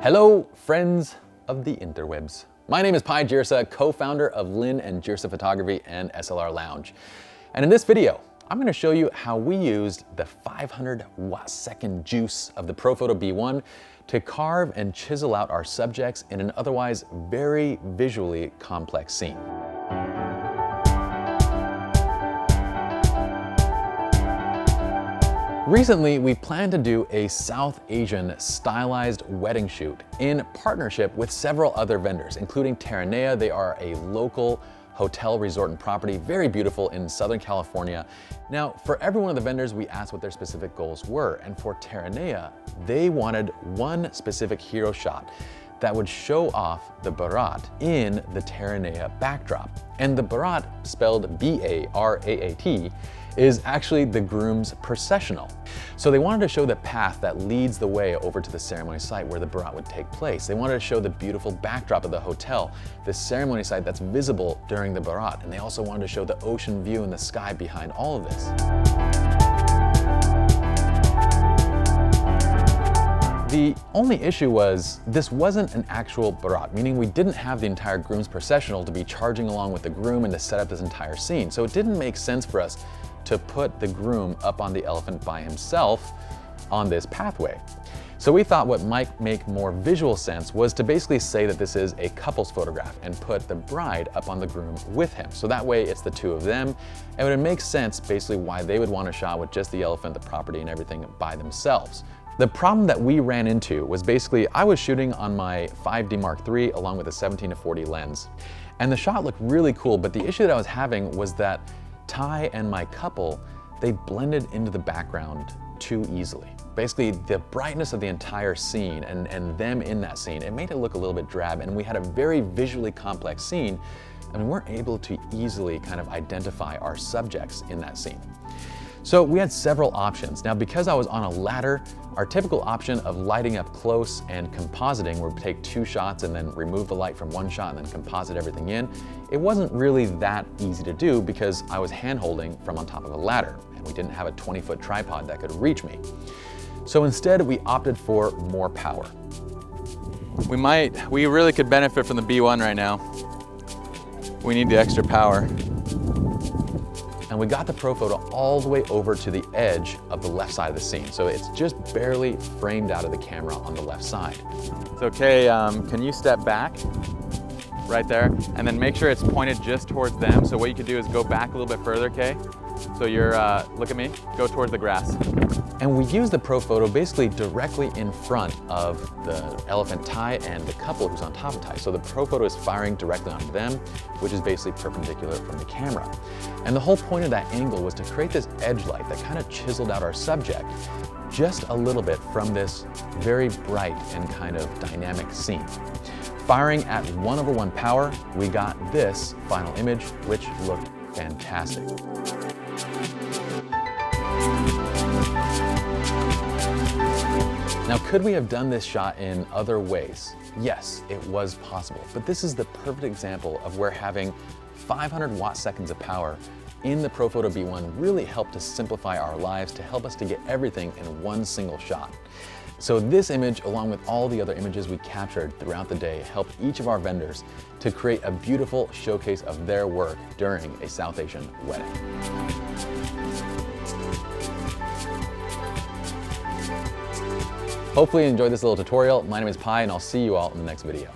Hello, friends of the interwebs. My name is Pi Jirsa, co-founder of Lin and Jirsa Photography and SLR Lounge. And in this video, I'm gonna show you how we used the 500 watt-second juice of the Profoto B1 to carve and chisel out our subjects in an otherwise very visually complex scene. Recently, we plan to do a South Asian stylized wedding shoot in partnership with several other vendors, including Terranea. They are a local hotel, resort, and property, very beautiful in Southern California. Now, for every one of the vendors, we asked what their specific goals were. And for Terranea, they wanted one specific hero shot that would show off the Barat in the Terranea backdrop. And the Barat, spelled B-A-R-A-A-T, is actually the groom's processional. So they wanted to show the path that leads the way over to the ceremony site where the Barat would take place. They wanted to show the beautiful backdrop of the hotel, the ceremony site that's visible during the Barat. And they also wanted to show the ocean view and the sky behind all of this. The only issue was this wasn't an actual Barat, meaning we didn't have the entire groom's processional to be charging along with the groom and to set up this entire scene. So it didn't make sense for us to put the groom up on the elephant by himself on this pathway. So we thought what might make more visual sense was to basically say that this is a couple's photograph and put the bride up on the groom with him. So that way it's the two of them. And it would make sense basically why they would want a shot with just the elephant, the property, and everything by themselves. The problem that we ran into was basically I was shooting on my 5D Mark III along with a 17-40 lens. And the shot looked really cool, but the issue that I was having was that Ty and my couple, they blended into the background too easily. Basically, the brightness of the entire scene and them in that scene, it made it look a little bit drab, and we had a very visually complex scene, and we weren't able to easily kind of identify our subjects in that scene. So we had several options. Now, because I was on a ladder, our typical option of lighting up close and compositing, where we take two shots and then remove the light from one shot and then composite everything in, it wasn't really that easy to do because I was hand-holding from on top of a ladder and we didn't have a 20-foot tripod that could reach me. So instead, we opted for more power. We really could benefit from the B1 right now. We need the extra power. And we got the Profoto all the way over to the edge of the left side of the scene. So it's just barely framed out of the camera on the left side. It's okay, can you step back right there? And then make sure it's pointed just towards them. So what you could do is go back a little bit further, okay? So you're, look at me, go towards the grass. And we used the Profoto basically directly in front of the elephant Ty and the couple who's on top of Ty. So the Profoto is firing directly onto them, which is basically perpendicular from the camera. And the whole point of that angle was to create this edge light that kind of chiseled out our subject just a little bit from this very bright and kind of dynamic scene. Firing at 1/1 power, we got this final image, which looked fantastic. Now, could we have done this shot in other ways? Yes, it was possible, but this is the perfect example of where having 500 watt-seconds of power in the Profoto B1 really helped to simplify our lives to help us to get everything in one single shot. So this image, along with all the other images we captured throughout the day, helped each of our vendors to create a beautiful showcase of their work during a South Asian wedding. Hopefully you enjoyed this little tutorial. My name is Pi, and I'll see you all in the next video.